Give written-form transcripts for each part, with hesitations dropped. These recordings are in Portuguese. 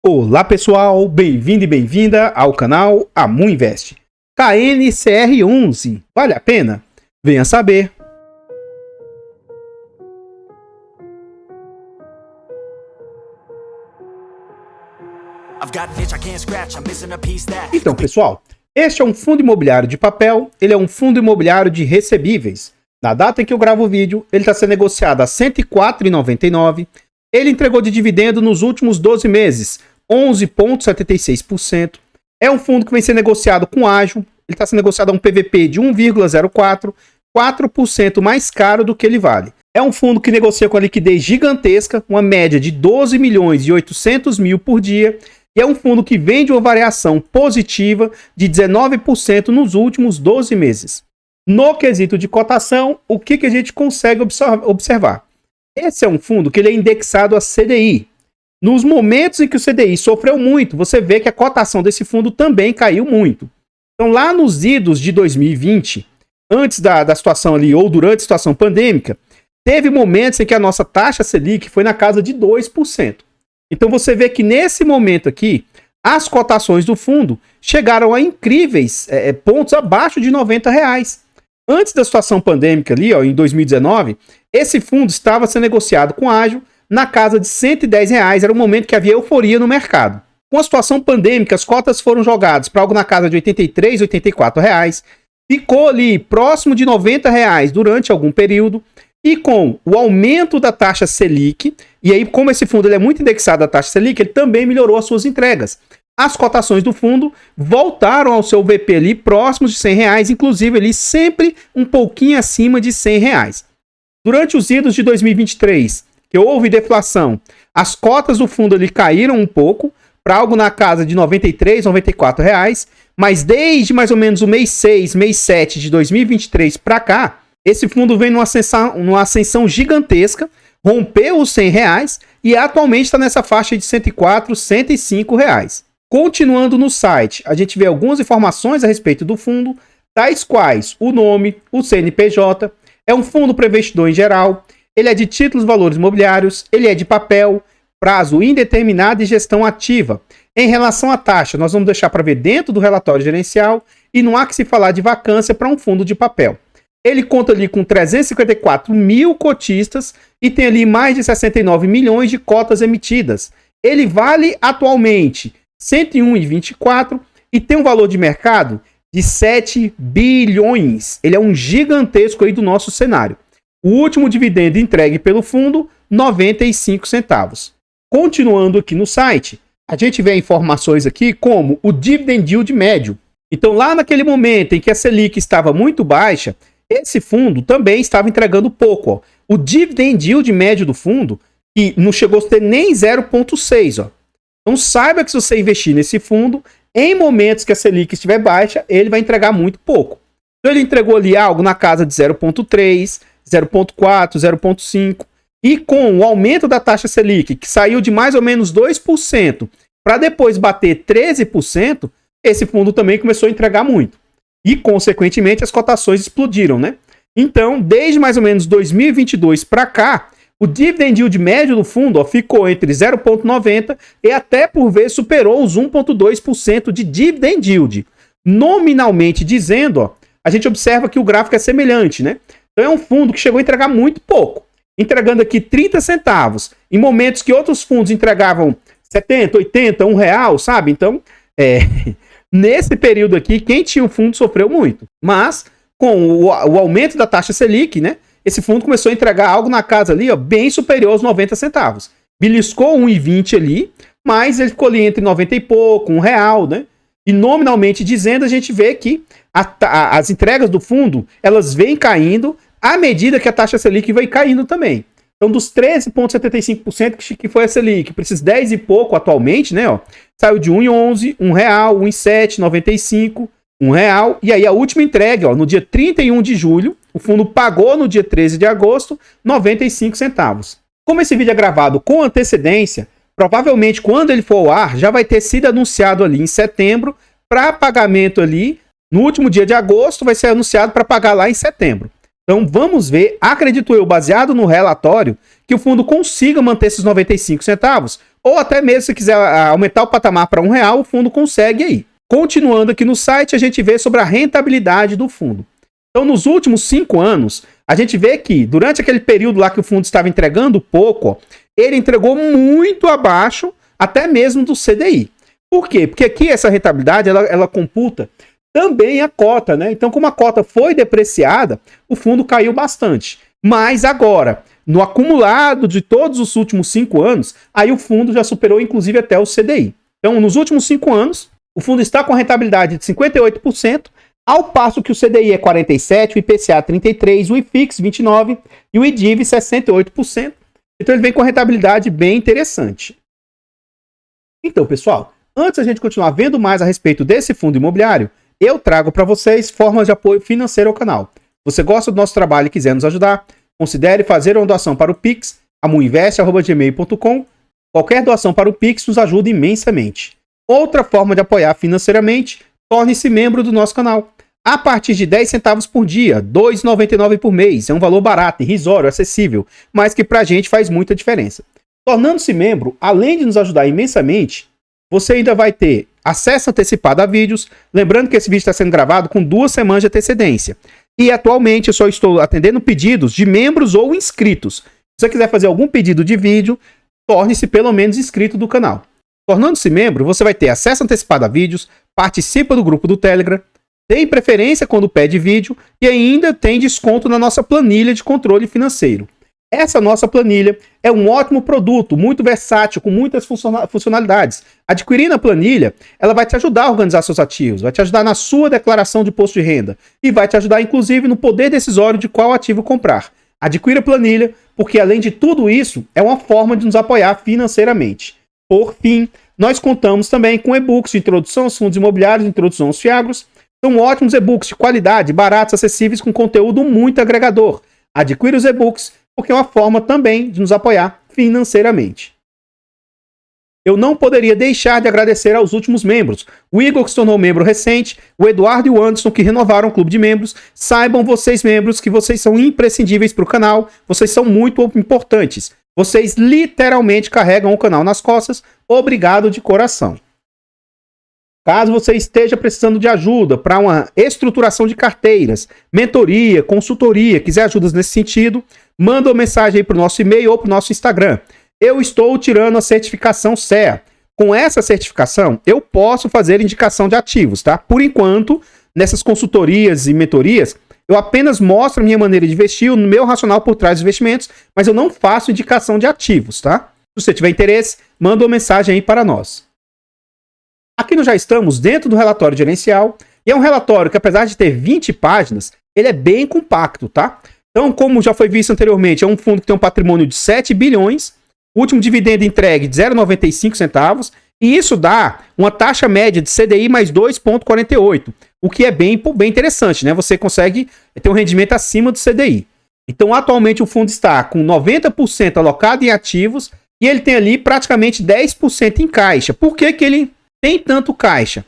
Olá pessoal, bem-vindo e bem-vinda ao canal Amu Invest. KNCR11, vale a pena? Venha saber. Então pessoal, este é um fundo imobiliário de papel, ele é um fundo imobiliário de recebíveis. Na data em que eu gravo o vídeo, ele está sendo negociado a R$ 104,99. Ele entregou de dividendo nos últimos 12 meses, 11,76%. É um fundo que vem sendo negociado com ágio. Ele está sendo negociado a um PVP de 1,04, 4% mais caro do que ele vale. É um fundo que negocia com a liquidez gigantesca, uma média de 12 milhões e 800 mil por dia. E é um fundo que vem de uma variação positiva de 19% nos últimos 12 meses. No quesito de cotação, o que a gente consegue observar? Esse é um fundo que ele é indexado a CDI. Nos momentos em que o CDI sofreu muito, você vê que a cotação desse fundo também caiu muito. Então, lá nos idos de 2020, antes da situação ali, ou durante a situação pandêmica, teve momentos em que a nossa taxa Selic foi na casa de 2%. Então, você vê que nesse momento aqui, as cotações do fundo chegaram a incríveis pontos abaixo de R$ 90. Antes da situação pandêmica ali, em 2019, esse fundo estava sendo negociado com ágio na casa de R$ 110, era o momento que havia euforia no mercado. Com a situação pandêmica, as cotas foram jogadas para algo na casa de R$ 83, R$ 84, ficou ali próximo de R$ 90 durante algum período, e com o aumento da taxa Selic, e aí como esse fundo ele é muito indexado à taxa Selic, ele também melhorou as suas entregas. As cotações do fundo voltaram ao seu VP ali próximos de R$ 100, inclusive ali sempre um pouquinho acima de R$ 100. Durante os idos de 2023, que houve deflação, as cotas do fundo ali caíram um pouco, para algo na casa de R$ 93, R$ 94, mas desde mais ou menos o mês 6, mês 7 de 2023 para cá, esse fundo vem numa ascensão gigantesca, rompeu os R$ 100 e atualmente está nessa faixa de R$ 104, R$ 105. Continuando no site, a gente vê algumas informações a respeito do fundo, tais quais o nome, o CNPJ, é um fundo para investidor em geral, ele é de títulos valores imobiliários, ele é de papel, prazo indeterminado e gestão ativa. Em relação à taxa, nós vamos deixar para ver dentro do relatório gerencial e não há que se falar de vacância para um fundo de papel. Ele conta ali com 354 mil cotistas e tem ali mais de 69 milhões de cotas emitidas. Ele vale atualmente 101,24 e tem um valor de mercado de 7 bilhões. Ele é um gigantesco aí do nosso cenário. O último dividendo entregue pelo fundo, 95 centavos. Continuando aqui no site, a gente vê informações aqui como o dividend yield médio. Então lá naquele momento em que a Selic estava muito baixa, esse fundo também estava entregando pouco. O dividend yield médio do fundo, que não chegou a ter nem 0,6. Então saiba que se você investir nesse fundo, em momentos que a Selic estiver baixa, ele vai entregar muito pouco. Então ele entregou ali algo na casa de 0,3, 0,4, 0,5. E com o aumento da taxa Selic, que saiu de mais ou menos 2%, para depois bater 13%, esse fundo também começou a entregar muito. E, consequentemente, as cotações explodiram, né? Então, desde mais ou menos 2022 para cá, o dividend yield médio do fundo ficou entre 0,90 e até por vezes superou os 1,2% de dividend yield. Nominalmente dizendo, a gente observa que o gráfico é semelhante, né? Então é um fundo que chegou a entregar muito pouco, entregando aqui 30 centavos, em momentos que outros fundos entregavam 70, 80, R$1, sabe? Então, nesse período aqui, quem tinha um fundo sofreu muito. Mas, com o aumento da taxa Selic, né? Esse fundo começou a entregar algo na casa ali, bem superior aos 90 centavos. Beliscou 1,20 ali, mas ele ficou ali entre 90 e pouco, R$1, né? E nominalmente dizendo, a gente vê que as entregas do fundo, elas vêm caindo à medida que a taxa Selic vai caindo também. Então, dos 13,75% que foi a Selic, para esses 10 e pouco atualmente, né? Saiu de 1,11, R$1, 1,7, 95, R$1. E aí a última entrega, no dia 31 de julho, o fundo pagou no dia 13 de agosto, 95 centavos. Como esse vídeo é gravado com antecedência, provavelmente quando ele for ao ar, já vai ter sido anunciado ali em setembro, para pagamento ali, no último dia de agosto, vai ser anunciado para pagar lá em setembro. Então vamos ver, acredito eu, baseado no relatório, que o fundo consiga manter esses 95 centavos, ou até mesmo se quiser aumentar o patamar para R$1, o fundo consegue aí. Continuando aqui no site, a gente vê sobre a rentabilidade do fundo. Então nos últimos 5 anos, a gente vê que durante aquele período lá que o fundo estava entregando pouco, ó, ele entregou muito abaixo até mesmo do CDI. Por quê? Porque aqui essa rentabilidade, ela computa também a cota, né? Então, como a cota foi depreciada, o fundo caiu bastante. Mas agora, no acumulado de todos os últimos 5 anos, aí o fundo já superou, inclusive, até o CDI. Então, nos últimos 5 anos, o fundo está com a rentabilidade de 58%, ao passo que o CDI é 47%, o IPCA 33%, o IFIX 29% e o IDIV 68%. Então, ele vem com a rentabilidade bem interessante. Então, pessoal, antes da gente continuar vendo mais a respeito desse fundo imobiliário, eu trago para vocês formas de apoio financeiro ao canal. Se você gosta do nosso trabalho e quiser nos ajudar, considere fazer uma doação para o Pix, amuinvest@gmail.com. Qualquer doação para o Pix nos ajuda imensamente. Outra forma de apoiar financeiramente, torne-se membro do nosso canal. A partir de 10 centavos por dia, R$ 2,99 por mês. É um valor barato, irrisório, acessível, mas que pra gente faz muita diferença. Tornando-se membro, além de nos ajudar imensamente, você ainda vai ter acesso antecipado a vídeos. Lembrando que esse vídeo está sendo gravado com 2 semanas de antecedência. E atualmente eu só estou atendendo pedidos de membros ou inscritos. Se você quiser fazer algum pedido de vídeo, torne-se pelo menos inscrito do canal. Tornando-se membro, você vai ter acesso antecipado a vídeos, participa do grupo do Telegram, tem preferência quando pede vídeo e ainda tem desconto na nossa planilha de controle financeiro. Essa nossa planilha é um ótimo produto, muito versátil, com muitas funcionalidades. Adquirindo a planilha, ela vai te ajudar a organizar seus ativos, vai te ajudar na sua declaração de imposto de renda e vai te ajudar, inclusive, no poder decisório de qual ativo comprar. Adquira a planilha, porque além de tudo isso, é uma forma de nos apoiar financeiramente. Por fim, nós contamos também com e-books de introdução aos fundos imobiliários, introdução aos fiagros. São ótimos e-books de qualidade, baratos, acessíveis, com conteúdo muito agregador. Adquira os e-books, porque é uma forma também de nos apoiar financeiramente. Eu não poderia deixar de agradecer aos últimos membros. O Igor, que se tornou membro recente, o Eduardo e o Anderson, que renovaram o clube de membros. Saibam vocês, membros, que vocês são imprescindíveis para o canal, vocês são muito importantes. Vocês literalmente carregam o canal nas costas. Obrigado de coração. Caso você esteja precisando de ajuda para uma estruturação de carteiras, mentoria, consultoria, quiser ajudas nesse sentido, manda uma mensagem aí para o nosso e-mail ou para o nosso Instagram. Eu estou tirando a certificação CEA. Com essa certificação, eu posso fazer indicação de ativos, tá? Por enquanto, nessas consultorias e mentorias, eu apenas mostro a minha maneira de investir, o meu racional por trás dos investimentos, mas eu não faço indicação de ativos, tá? Se você tiver interesse, manda uma mensagem aí para nós. Aqui nós já estamos dentro do relatório gerencial, e é um relatório que, apesar de ter 20 páginas, ele é bem compacto, tá? Então, como já foi visto anteriormente, é um fundo que tem um patrimônio de 7 bilhões, o último dividendo entregue de 0,95 centavos, e isso dá uma taxa média de CDI mais 2,48, o que é bem interessante, né? Você consegue ter um rendimento acima do CDI. Então, atualmente, o fundo está com 90% alocado em ativos, e ele tem ali praticamente 10% em caixa. Por que que ele tem tanto caixa?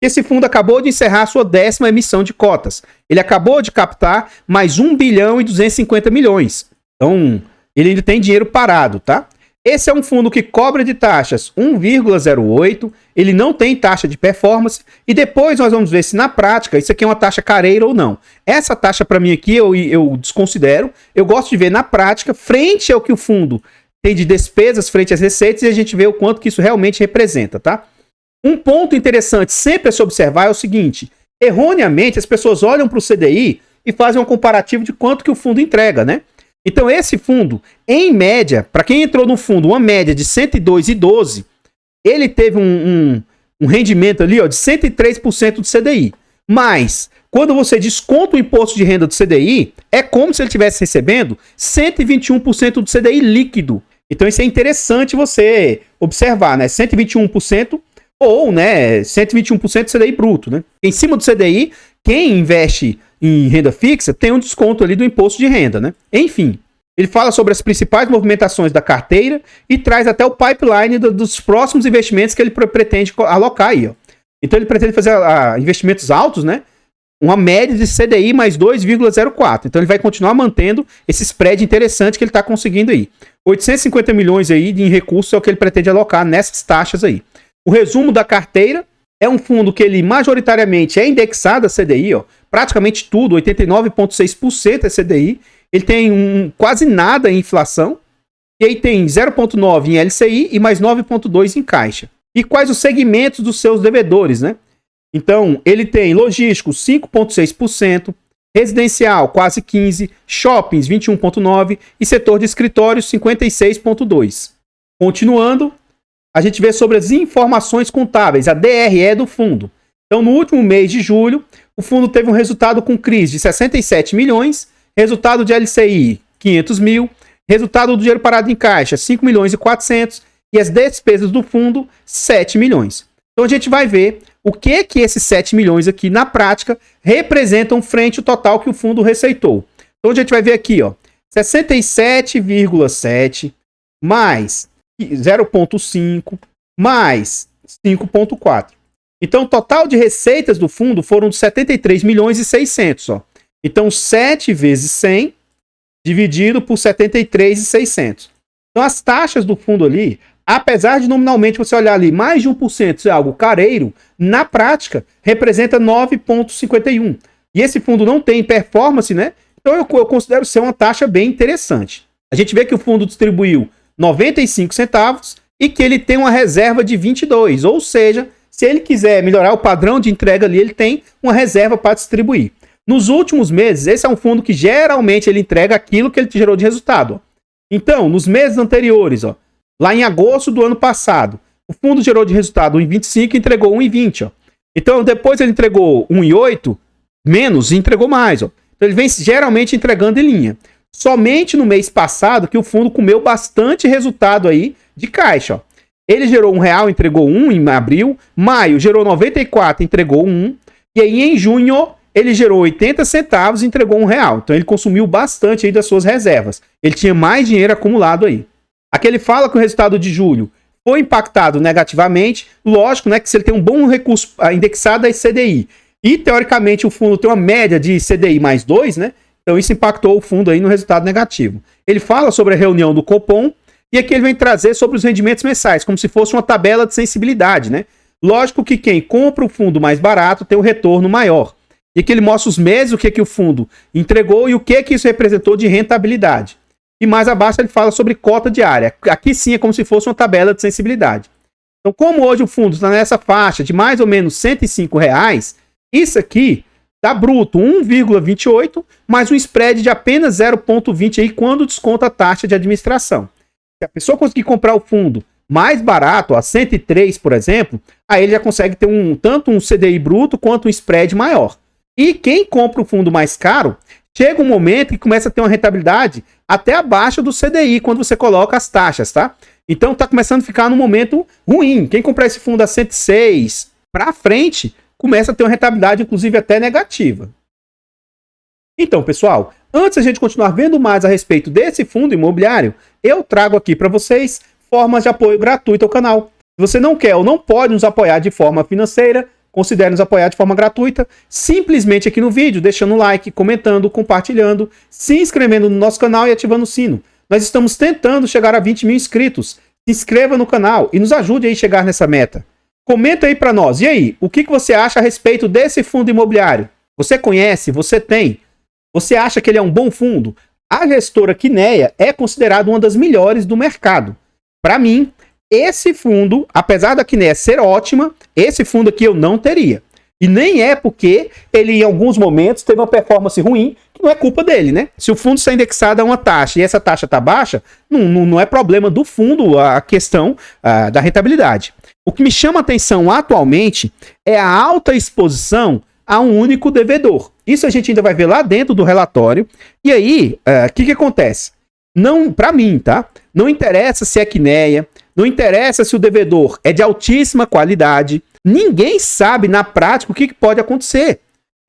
Esse fundo acabou de encerrar sua 10ª emissão de cotas. Ele acabou de captar mais 1 bilhão e 250 milhões. Então, ele ainda tem dinheiro parado, tá? Esse é um fundo que cobra de taxas 1,08, ele não tem taxa de performance, e depois nós vamos ver se na prática isso aqui é uma taxa careira ou não. Essa taxa para mim aqui eu desconsidero, eu gosto de ver na prática, frente ao que o fundo tem de despesas, frente às receitas, e a gente vê o quanto que isso realmente representa, tá? Um ponto interessante sempre a se observar é o seguinte: erroneamente as pessoas olham para o CDI e fazem um comparativo de quanto que o fundo entrega, né? Então esse fundo, em média, para quem entrou no fundo, uma média de 102,12, ele teve um rendimento ali, ó, de 103% do CDI. Mas, quando você desconta o imposto de renda do CDI, é como se ele estivesse recebendo 121% do CDI líquido. Então isso é interessante você observar, né? 121%. Ou, né, 121% do CDI bruto, né? Em cima do CDI, quem investe em renda fixa tem um desconto ali do imposto de renda, né? Enfim, ele fala sobre as principais movimentações da carteira e traz até o pipeline dos próximos investimentos que ele pretende alocar aí, ó. Então ele pretende fazer investimentos altos, né? uma média de CDI mais 2,04. Então ele vai continuar mantendo esse spread interessante que ele está conseguindo aí. 850 milhões aí em recursos é o que ele pretende alocar nessas taxas aí. O resumo da carteira é um fundo que ele majoritariamente é indexado a CDI, ó, praticamente tudo, 89,6% é CDI. Ele tem quase nada em inflação. E aí tem 0,9 em LCI e mais 9,2 em caixa. E quais os segmentos dos seus devedores, né? Então, ele tem logístico 5,6%, residencial quase 15%, shoppings 21,9% e setor de escritórios 56,2%. Continuando, a gente vê sobre as informações contábeis, a DRE do fundo. Então, no último mês de julho, o fundo teve um resultado com CRIs de 67 milhões, resultado de LCI 500 mil, resultado do dinheiro parado em caixa 5 milhões e 400 e as despesas do fundo 7 milhões. Então, a gente vai ver o que esses 7 milhões aqui, na prática, representam frente ao total que o fundo receitou. Então, a gente vai ver aqui, ó, 67,7 mais 0,5 mais 5,4. Então, o total de receitas do fundo foram de 73 milhões e 600. Ó. Então, 7 vezes 100 dividido por 73,600. Então, as taxas do fundo ali, apesar de nominalmente você olhar ali mais de 1% ser algo careiro, na prática representa 9,51. E esse fundo não tem performance, né? Então eu considero ser uma taxa bem interessante. A gente vê que o fundo distribuiu 95 centavos e que ele tem uma reserva de 22, ou seja, se ele quiser melhorar o padrão de entrega ali, ele tem uma reserva para distribuir. Nos últimos meses, esse é um fundo que geralmente ele entrega aquilo que ele gerou de resultado. Ó. Então, nos meses anteriores, ó, lá em agosto do ano passado, o fundo gerou de resultado 1,25 e entregou 1,20. Ó. Então, depois ele entregou 1,8, menos e entregou mais. Ó. Então, ele vem geralmente entregando em linha. Somente no mês passado que o fundo comeu bastante resultado aí de caixa. Ó. Ele gerou R$1, entregou 1 em abril. Maio gerou 94, entregou 1. E aí em junho ele gerou 80 centavos e entregou R$1. Então ele consumiu bastante aí das suas reservas. Ele tinha mais dinheiro acumulado aí. Aqui ele fala que o resultado de julho foi impactado negativamente. Lógico, né, que se ele tem um bom recurso indexado a CDI e teoricamente o fundo tem uma média de CDI mais 2, né? Então isso impactou o fundo aí no resultado negativo. Ele fala sobre a reunião do Copom e aqui ele vem trazer sobre os rendimentos mensais, como se fosse uma tabela de sensibilidade, né? Lógico que quem compra o fundo mais barato tem um retorno maior. E aqui ele mostra os meses, o que o fundo entregou e o que isso representou de rentabilidade. E mais abaixo ele fala sobre cota diária. Aqui sim é como se fosse uma tabela de sensibilidade. Então, como hoje o fundo está nessa faixa de mais ou menos R$105, isso aqui dá bruto 1,28, mais um spread de apenas 0,20 aí quando desconta a taxa de administração. Se a pessoa conseguir comprar o fundo mais barato, a 103, por exemplo, aí ele já consegue ter tanto um CDI bruto quanto um spread maior. E quem compra o fundo mais caro, chega um momento que começa a ter uma rentabilidade até abaixo do CDI, quando você coloca as taxas, tá? Então tá começando a ficar num momento ruim. Quem comprar esse fundo a 106 para frente, começa a ter uma rentabilidade, inclusive, até negativa. Então, pessoal, antes a gente continuar vendo mais a respeito desse fundo imobiliário, eu trago aqui para vocês formas de apoio gratuito ao canal. Se você não quer ou não pode nos apoiar de forma financeira, considere nos apoiar de forma gratuita, simplesmente aqui no vídeo, deixando um like, comentando, compartilhando, se inscrevendo no nosso canal e ativando o sino. Nós estamos tentando chegar a 20 mil inscritos. Se inscreva no canal e nos ajude aí a chegar nessa meta. Comenta aí para nós. E aí, o que você acha a respeito desse fundo imobiliário? Você conhece? Você tem? Você acha que ele é um bom fundo? A gestora Kinea é considerada uma das melhores do mercado. Para mim, esse fundo, apesar da Kinea ser ótima, esse fundo aqui eu não teria. E nem é porque ele em alguns momentos teve uma performance ruim, que não é culpa dele, né? Se o fundo está indexado a uma taxa e essa taxa está baixa, não é problema do fundo a questão da rentabilidade. O que me chama a atenção atualmente é a alta exposição a um único devedor. Isso a gente ainda vai ver lá dentro do relatório. E aí, o que acontece? Não, para mim, tá? Não interessa se é Kinea, não interessa se o devedor é de altíssima qualidade. Ninguém sabe na prática o que pode acontecer.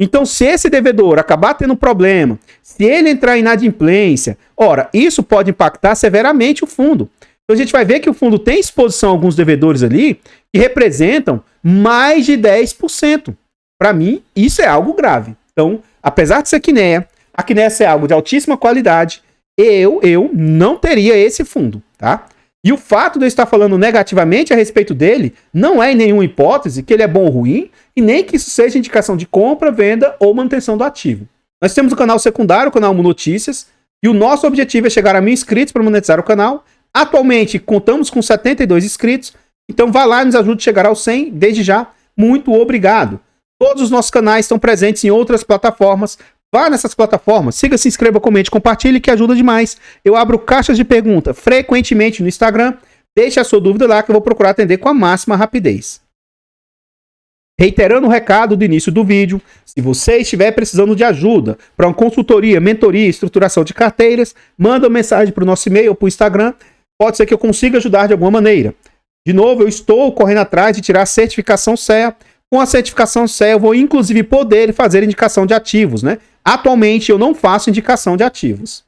Então, se esse devedor acabar tendo problema, se ele entrar em inadimplência, ora, isso pode impactar severamente o fundo. Então, a gente vai ver que o fundo tem exposição a alguns devedores ali que representam mais de 10%. Para mim, isso é algo grave. Então, apesar de ser Kinea, a Kinea ser algo de altíssima qualidade, eu não teria esse fundo, tá? E o fato de eu estar falando negativamente a respeito dele não é em nenhuma hipótese que ele é bom ou ruim, e nem que isso seja indicação de compra, venda ou manutenção do ativo. Nós temos o canal secundário, o canal Notícias, e o nosso objetivo é chegar a 1000 inscritos para monetizar o canal. Atualmente, contamos com 72 inscritos, então vá lá e nos ajude a chegar aos 100, desde já, muito obrigado. Todos os nossos canais estão presentes em outras plataformas. Vá nessas plataformas, siga, se inscreva, comente, compartilhe, que ajuda demais. Eu abro caixas de pergunta frequentemente no Instagram. Deixe a sua dúvida lá que eu vou procurar atender com a máxima rapidez. Reiterando o recado do início do vídeo, se você estiver precisando de ajuda para uma consultoria, mentoria, estruturação de carteiras, manda uma mensagem para o nosso e-mail ou para o Instagram. Pode ser que eu consiga ajudar de alguma maneira. De novo, eu estou correndo atrás de tirar a certificação CEA. Com a certificação CEA, eu vou inclusive poder fazer indicação de ativos, né? Atualmente, eu não faço indicação de ativos.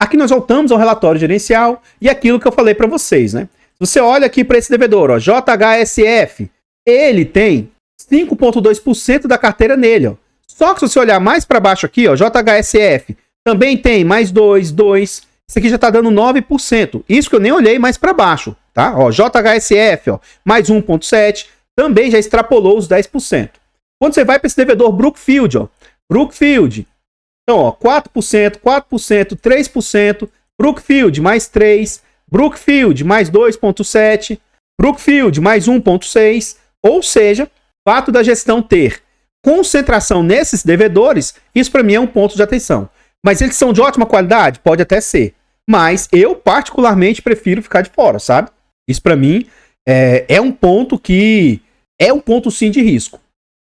Aqui nós voltamos ao relatório gerencial e aquilo que eu falei para vocês, né? Se você olha aqui para esse devedor, ó, JHSF, ele tem 5,2% da carteira nele, ó. Só que se você olhar mais para baixo aqui, ó, JHSF, também tem mais 2. Isso aqui já está dando 9%. Isso que eu nem olhei mais para baixo, tá? Ó, JHSF, ó, mais 1,7%, também já extrapolou os 10%. Quando você vai para esse devedor Brookfield, ó, Brookfield, então, ó, 4%, 3%, Brookfield mais 3%, Brookfield mais 2,7%, Brookfield mais 1,6%, ou seja, fato da gestão ter concentração nesses devedores, isso para mim é um ponto de atenção. Mas eles são de ótima qualidade? Pode até ser. Mas eu particularmente prefiro ficar de fora, sabe? Isso para mim é um ponto que é um ponto sim de risco.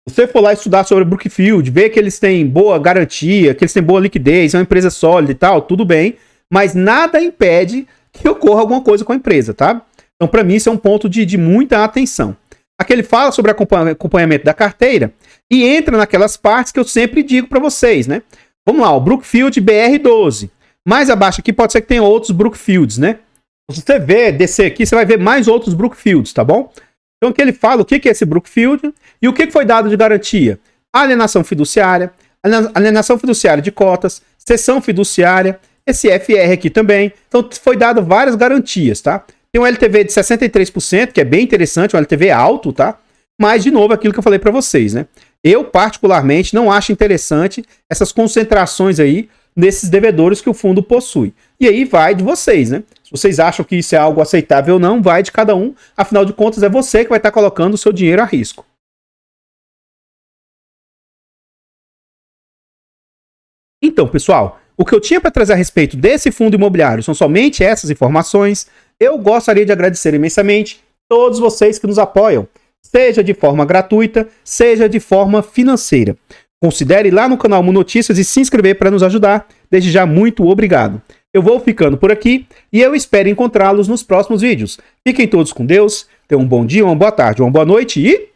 Se você for lá estudar sobre Brookfield, ver que eles têm boa garantia, que eles têm boa liquidez, é uma empresa sólida e tal, tudo bem, mas nada impede que ocorra alguma coisa com a empresa, tá? Então, para mim, isso é um ponto de muita atenção. Aqui ele fala sobre acompanhamento da carteira e entra naquelas partes que eu sempre digo para vocês, né? Vamos lá, o Brookfield BR12. Mais abaixo aqui pode ser que tenha outros Brookfields, né? Se você descer aqui, você vai ver mais outros Brookfields, tá bom? Então aqui ele fala o que é esse Brookfield e o que foi dado de garantia. Alienação fiduciária de cotas, cessão fiduciária, esse FR aqui também. Então foi dado várias garantias, tá? Tem um LTV de 63%, que é bem interessante, um LTV alto, tá? Mas, de novo, aquilo que eu falei para vocês, né? Eu, particularmente, não acho interessante essas concentrações aí nesses devedores que o fundo possui. E aí vai de vocês, né? Se vocês acham que isso é algo aceitável ou não, vai de cada um. Afinal de contas, é você que vai estar colocando o seu dinheiro a risco. Então, pessoal, o que eu tinha para trazer a respeito desse fundo imobiliário são somente essas informações. Eu gostaria de agradecer imensamente todos vocês que nos apoiam, seja de forma gratuita, seja de forma financeira. Considere ir lá no canal Notícias e se inscrever para nos ajudar. Desde já, muito obrigado. Eu vou ficando por aqui e eu espero encontrá-los nos próximos vídeos. Fiquem todos com Deus, tenham um bom dia, uma boa tarde, uma boa noite e...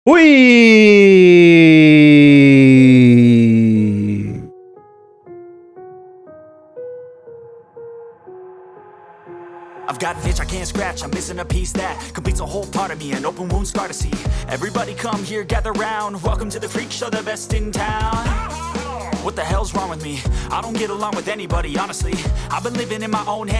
fui! I've got an itch I can't scratch, I'm missing a piece that completes a whole part of me, an open wound scar to see. Everybody come here, gather round, welcome to the freak show, the best in town. What the hell's wrong with me? I don't get along with anybody, honestly. I've been living in my own head.